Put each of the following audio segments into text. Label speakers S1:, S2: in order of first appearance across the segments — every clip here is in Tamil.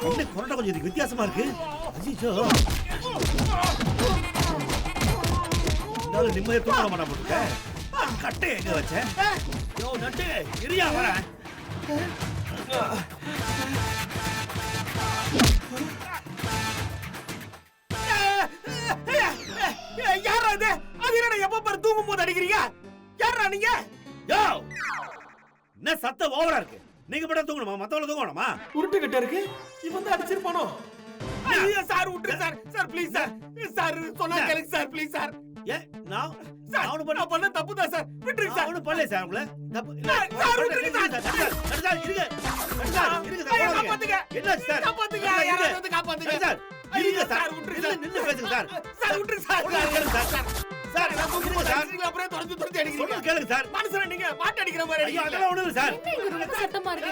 S1: என்ன கொரட்டை கொஞ்சம் வித்தியாசமா இருக்கு. அஜிச்சோ நிம்மதியா தூங்க மாட்டா போட்டுக்க. கட்டை எங்க வச்ச? யோ நட்டு இரியா வரேன். யாரா இது? அது என்னடா எப்ப பாரு தூங்கும் போது அடிக்கிறீங்க? யாரா நீங்க? யோ என்ன சத்தம் ஓவரா இருக்கு. நீங்க மட்டும் தூங்கணுமா? மத்தவங்க தூங்கணுமா?
S2: உருட்டு கிட்ட இருக்கு. இவன் தான் அடிச்சிருப்பானோ?
S1: ஐயா சார் விட்டு sir. Sir please sir. Sir சொன்னா கேளுங்க சார் ப்ளீஸ் சார். ஏ நான் பண்ண தப்பு தான் சார். விட்டுருங்க சார். ஒண்ணும் பண்ணல சார் உங்கள. தப்பு சார் விட்டுருங்க சார். சார் இருங்க. சார் இருங்க சார். காப்பாத்துங்க. என்னாச்சு சார்? காப்பாத்துங்க. யாராவது வந்து காப்பாத்துங்க சார். இருங்க சார். விட்டுருங்க சார். நின்னு பேசுங்க சார். சார் விட்டுருங்க சார். சார் சார் நான் தூக்குங்க சார். நீங்க அப்படியே தொடர்ந்து அடிக்கிறீங்க. சொல்லுங்க கேளுங்க சார். மனசுல நீங்க மாட்ட அடிக்கிற மாதிரி அடிக்கிறீங்க. அதெல்லாம் ஒண்ணும் இல்ல சார்.
S3: என்ன ரொம்ப சத்தமா இருக்கு.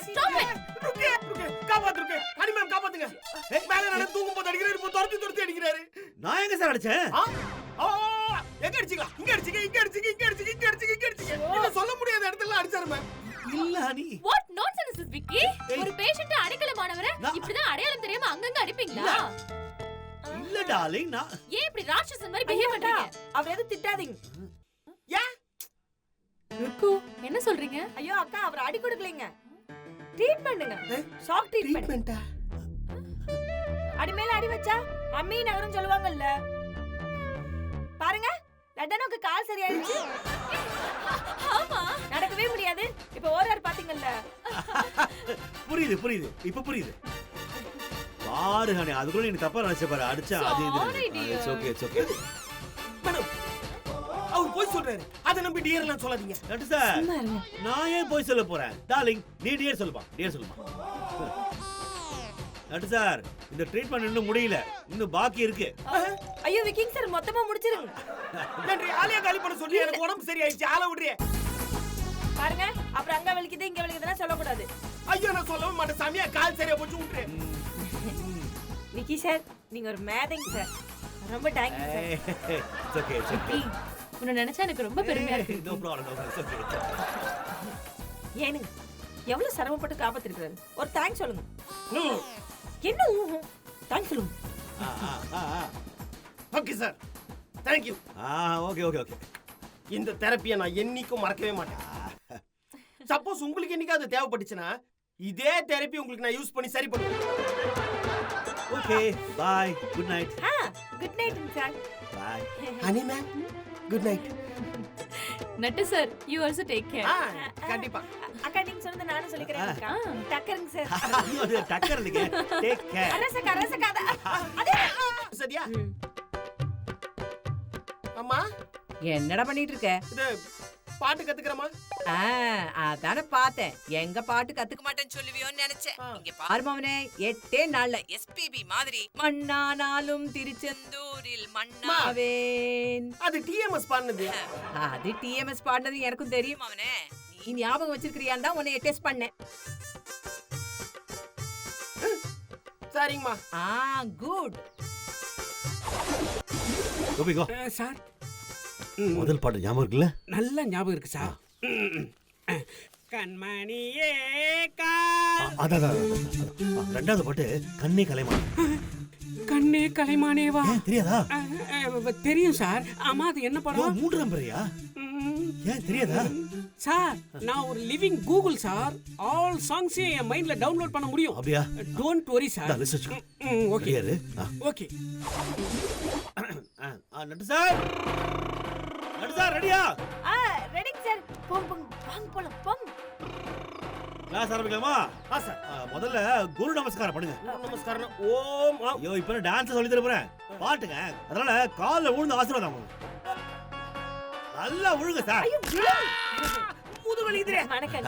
S3: Stop it.
S1: ருக்கே காப்பாத்துங்க. ஹனி மேம் காப்பாத்துங்க. மேல நான் தூங்கும் போது அடிக்கிறாரு. இப்போ தொடர்ந்து அடிக்கிறாரு. நான் எங்க சார் அடிச்சேன்? எங்க அடிச்சீங்க? இங்க அடிச்சீங்க. என்ன சொல்ல முடியாத இடத்துல அடிச்சாரு மேம். இல்ல honey.
S3: What nonsense is Vicky? ஒரு பேஷண்ட் அடிக்கலமானவரை இப்படி தான் அடையாளம் தெரியாம அங்கங்க அடிப்பீங்களா?
S1: இல்ல டார்லிங் நான்
S3: ஏன் இப்படி ராட்சசன் மாதிரி பிஹேவ் பண்றீங்க?
S4: அவர் எது திட்டாதீங்க.
S1: ஏன்?
S3: ருக்கு என்ன சொல்றீங்க?
S4: ஐயோ அக்கா அவர் அடி கொடுக்கலங்க. ட்ரீட் பண்ணுங்க. ஷாக் ட்ரீட்மென்ட்டா? அடி மேல அடி வச்சா அம்மி நகரும் சொல்லுவாங்கல்ல. பாருங்க லட்டனுக்கு கால் சரியாயிடுச்சு.
S3: ஆமா
S4: நடக்கவே முடியாது. இப்ப ஓரார் பாத்தீங்கல்ல.
S1: புரியுது. இப்ப புரியுது. பாரு ஹனி அதுக்குள்ள நீ தப்பா நினைச்ச பாரு. அடிச்சா அது இது. It's okay. மேடம் அவர் போய் சொல்றாரு. அத நம்பி டியர் எல்லாம் சொல்லாதீங்க. நட்டு சார் நான் ஏன் போய் சொல்ல போறேன்? டார்லிங் நீ டியர் சொல்லுப்பா. நட்டு சார் இந்த ட்ரீட்மென்ட் இன்னும் முடியல. இன்னும் பாக்கி இருக்கு.
S4: ஐயோ விக்கிங் சார் மொத்தமா முடிச்சிருங்க.
S1: நன்றி. ஆலியா காலி பண்ண சொல்லி எனக்கு உடம்பு சரியாயிடுச்சு. ஆள விடுறியே.
S4: பாருங்க அப்புறம் அங்க வலிக்குது இங்க வலிக்குதுன்னா சொல்லக்கூடாது.
S1: ஐயோ நான் சொல்லவே மாட்டேன் சாமியா. கால் சரியா போச்சு விட்டுரு.
S4: விக்கி சார் நீங்க ஒரு மேதிங் சார். ரொம்ப தேங்க்யூ சார்.
S1: It's okay.
S3: உன்னை நினைச்சா எனக்கு ரொம்ப பெருமையா இருக்கு.
S1: No problem. It's okay.
S4: ஏனுங்க எவ்வளவு சிரமப்பட்டு காப்பாத்திருக்காரு. ஒரு தேங்க்ஸ் சொல்லுங்க. என்ன தேங்க்ஸ் சொல்லுங்க.
S1: Okay sir. Thank you. Okay. இந்த தெரப்பியை நான் என்னைக்கும் மறக்கவே மாட்டேன். சப்போஸ் உங்களுக்கு என்னைக்கு அது தேவைப்பட்டுச்சுன்னா இதே தெரப்பி உங்களுக்கு நான் யூஸ் பண்ணி சரி பண்ணுவேன். Okay bye. Good night.
S4: Good night sir.
S1: Bye. Honey ma'am good night.
S3: Nattu sir you also take care.
S1: கண்டிப்பா.
S4: அக்கா நீங்க சொன்னது நானும் சொல்லிக்கிறேன் அக்கா. டக்கருங்க சார்.
S1: ஐயோ டக்கர் இல்லைங்க. Take care.
S4: அரசக்கா அதே
S1: சரியா? அம்மா
S5: என்னடா பண்ணிட்டு இருக்க?
S1: இது பாட்டு கத்துக்கறமா?
S5: அதான பார்த்தேன். எங்க பாட்டு கத்துக்க மாட்டேன்னு சொல்லுவியோன்னு நினைச்சேன். இங்க பாரு மவனே 8 நாள்ல எஸ்பிபி மாதிரி மண்ணானாலும் திருச்செந்தூரில் மண்ணாவேன்.
S1: அது டிஎம்எஸ் பாடுனது.
S5: அது டிஎம்எஸ் பாடுனது எனக்கும் தெரியும் மவனே. நீ ஞாபகம் வச்சிருக்கிறியான்னு தான் உன்னை டெஸ்ட் பண்ணேன்.
S1: சரிங்கம்மா.
S5: குட்.
S1: கோபிகோ
S2: சார்
S1: முதல் பாட்டு ஞாபகம் இருக்குல்ல?
S2: நல்ல ஞாபகம் இருக்கு சார். கண்மணியே
S1: அதான் ரெண்டாவது பாட்டு கண்ணே கலைமான்.
S2: கண்ணே கலைமானேவா?
S1: தெரியாதா?
S2: தெரியும் சார். ஆமா அது என்ன படம்?
S1: 3 நம்பரையா? ஏன் தெரியாதா?
S2: சார் நான் ஒரு living Google sir. All songs என் மைண்ட்ல டவுன்லோட் பண்ண முடியும்.
S1: அப்படியா?
S2: Don't worry sir.
S1: Okay
S2: okay.
S1: Nattu sir ரெடியா?
S4: Ready sir. வாங்க போலாம்.
S1: கிளாஸ் ஆரம்பிக்கலாமா? சார் முதல்ல குரு நமஸ்காரம் பண்ணுங்க. நமஸ்காரம். ஓம். ஐயோ இப்போ டான்ஸ் சொல்லி தர போறேன். பாட்டுங்க. அதனால கால்ல விழுந்து ஆசீர்வாதம் வாங்க. நல்லா விழுங்க சார். முது வலிக்குதுடே.
S4: வணக்கம்.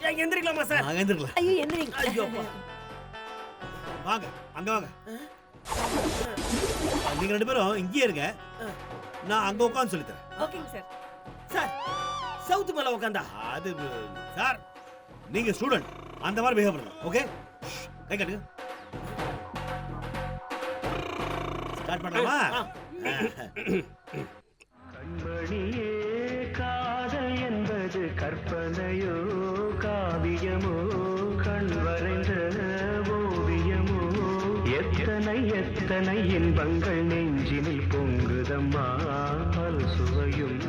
S1: ஏன் எந்திரலாமா சார்? நான் எந்திரலாம்.
S4: ஐயோ எந்திரிங்க.
S1: ஐயோ வாங்க அங்க வாங்க. நீங்க 2 பேரும் இங்கே இருங்க. நான் அங்க உட்கார்ந்து சொல்லி தரேன்.
S4: ஓகேங்க சார்.
S1: சார் சவுத் மேல உட்கார்ந்தா அது சார் நீங்க ஸ்டூடண்ட் அந்த மாதிரி பிஹேவ் பண்ணுங்க. ஓகே கை காட்டுங்க. ஸ்டார்ட் பண்ணலாமா?
S6: கண்மணியே காதல் என்பது கற்பனையோ காவியமோ கண் வரைந்த எத்தனை எத்தனை இன்பங்கள் நெஞ்சினில் பொங்குதம்மா பல் சுவையும்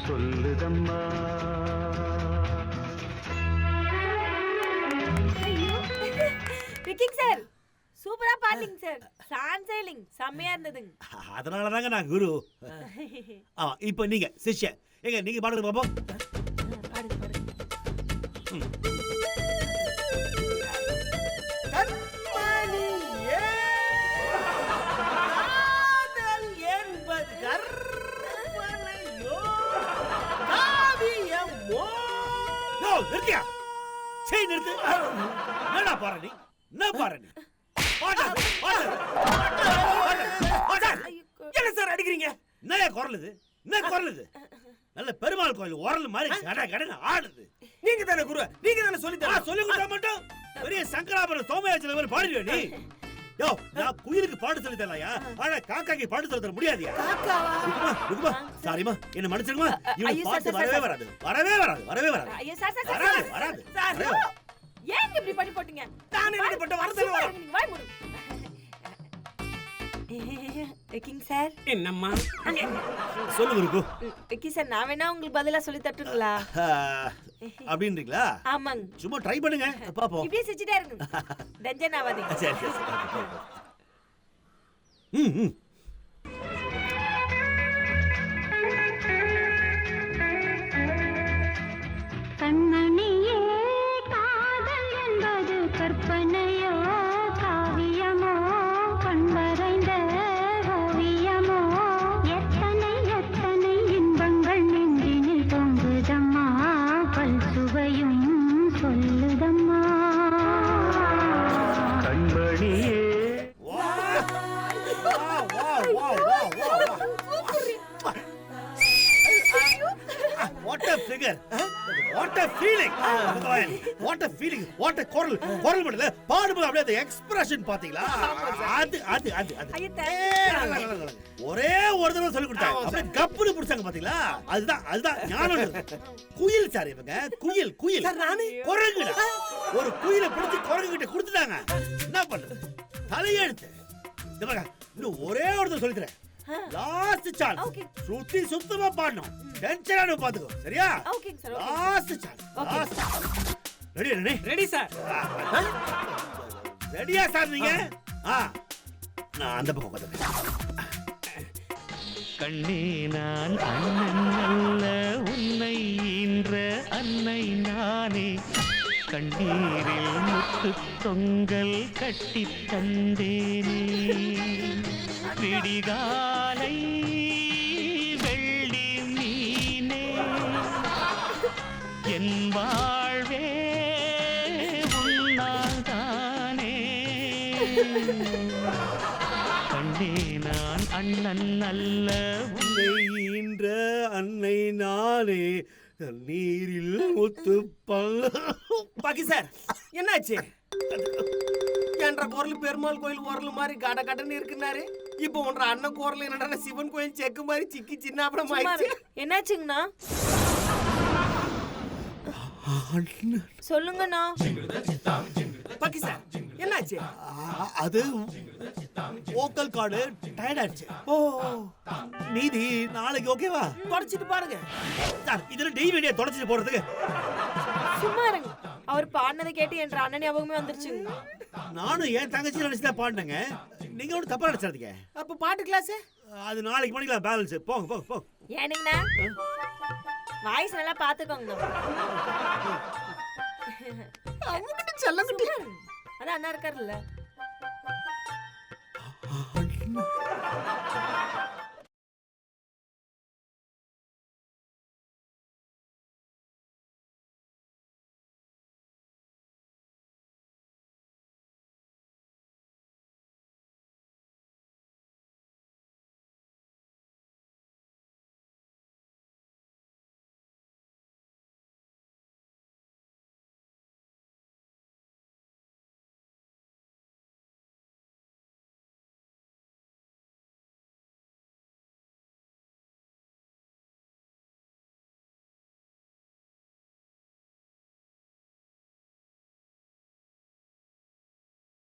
S6: சொல்லுதம்மா
S4: விக்கிங் சார் சூப்பரா பாடுங்க சார். சான்சேலிங் செம்மையா இருந்ததுங்க.
S1: அதனால தாங்க நான் குரு. இப்போ நீங்க சிஷ்யன். ஏங்க நீங்க பாடுங்க பாப்போம்.
S4: பாடுங்க பாடுங்க.
S1: கண்மணியே காதல் என்பது கற்பனையோ காவியமோ. நோ நிறுத்தியா? சரி நிறுத்து. என்னடா பாரு நீ? என்ன பாரு நீ? என்ன சார் அடிக்கிறீங்க? என்ன குரல் இது? என்ன குரல் இது? நல்ல பெருமாள் கோயில் உரல் மாதிரி கட கடன்னு ஆடுது. நீங்க தானே குரு, நீங்க தானே சொல்லி தர. சொல்லி கொடுத்தா மட்டும் பெரிய சங்கராபுரம் சோமயாஜில மாதிரி பாடுவியா நீ? யோ நான் குயிலுக்கு பாட்டு சொல்லி தரலையா? ஆனா காக்காக்கு பாட்டு சொல்லி தர முடியாதியா? காக்காவா? சாரிமா, என்ன மன்னிச்சிடுமா. இவனுக்கு பாட்டு வரவே வராது. வரவே வராது. வரவே வராது.
S4: ஐயோ சார் சார்
S1: வராது. வராது.
S4: சார் ஏன் இப்படி பண்ணி போட்டீங்க?
S1: தானே இப்படி போட்ட வரதல வர.
S4: நீங்க வாய் மூடு. விக்கிங் சார்
S2: என்னம்மா?
S1: சொல்லு குரு.
S4: விக்கி சார் நான் வேணா உங்களுக்கு பதிலா சொல்லி தட்டுங்களா?
S1: அப்படின்றீங்களா?
S4: ஆமாங்க.
S1: சும்மா ட்ரை பண்ணுங்க பாப்போம்.
S4: இப்படியே சிரிச்சிட்டே இருங்க. டென்ஷன் ஆகாதீங்க.
S1: சரி சரி சரி. ம்.
S7: கண்மணியே காதல் என்பது கற்பனையோ காவியமோ கண்வரைந்த ஓவியமோ எத்தனை எத்தனை இன்பங்கள் நெஞ்சினில் பொங்குதம்மா பல் சுவையும் சொல்லுதம்மா
S6: கண்மணியே
S1: What a figure! What a feeling! What a feeling! What a குரல்! குரல் மட்டும் இல்ல, பாடும்போது அப்படியே அந்த எக்ஸ்பிரஷன் பாத்தீங்களா? அது. ஒரே ஒரு தடவை சொல்லி கொடுத்தாங்க. அப்படியே கப்புனு புடிச்சாங்க பாத்தீங்களா? அதுதான் ஞானம். குயில் சார் இவங்க. குயில். சார் நானே குரங்குடா. ஒரு குயிலை பிடிச்சு குரங்கு கிட்ட கொடுத்துட்டாங்க. என்ன பண்றது? தலையெழுத்து. இந்த பாருங்க, இன்னும் ஒரே ஒரு தடவை சொல்லி தரேன். Last chance. சுத்தி சுத்தமா பாடணும். டென்ஷனான பாத்துக்கோ. சரியா?
S4: Okay sir.
S1: Last chance. Ready?
S2: Ready sir.
S1: ரெடியா சார் நீங்க? நான் அந்த பக்கம் உட்கார்ந்திருக்கேன்.
S6: கண்ணே நான் அண்ணன் அல்ல உன்னை ஈன்ற அன்னை நானே கண்ணீரில் முத்து தொங்கல் கட்டி தந்தேனே விடிகாலை வெள்ளி மீனே என் வாழ்வே உன்னால் தானே கண்ணே நான் அண்ணன் அல்ல
S1: ஈன்ற அன்னை நானே நீரில் முத்து பாக்கி சார் என்னாச்சு? என்ற குரல் பெருமாள் கோயில் குரல் மாதிரி கட கடன்னு இருக்குன்னாரு. இப்போ ஒன்ற அண்ணன் குரல் என்னடா சிவன் கோயில் செக்கு மாதிரி சிக்கி சின்ன அப்புறம் ஆயிடுச்சு.
S4: என்னாச்சுங்கண்ணா? சொல்லுங்கண்ணா.
S1: பாக்கி சார் என்னாச்சு? அது வோக்கல் கார்டு டயர்ட் ஆயிடுச்சு. நீதி நாளைக்கு ஓகேவா? தொடச்சிட்டு பாருங்க சார். இதுல டிவிடியை தொடச்சிட்டு போறதுக்கு
S4: சும்மா இருங்க. அவர் பாடினதை கேட்டு என்ற அண்ணன் ஞாபகமே வந்துருச்சுங்க.
S1: நானும் என் தங்கச்சி நினைச்சுதான் பாடினேங்க. நீங்க ஒன்றும் தப்பா நினைச்சாதீங்க. அப்ப பாட்டு கிளாஸ் அது நாளைக்கு பண்ணிக்கலாம். பேலன்ஸ் போங்க.
S4: ஏனுங்கண்ணா வாய்ஸ் நல்லா பாத்துக்கோங்க. அதான் அண்ணா இருக்காருல்ல.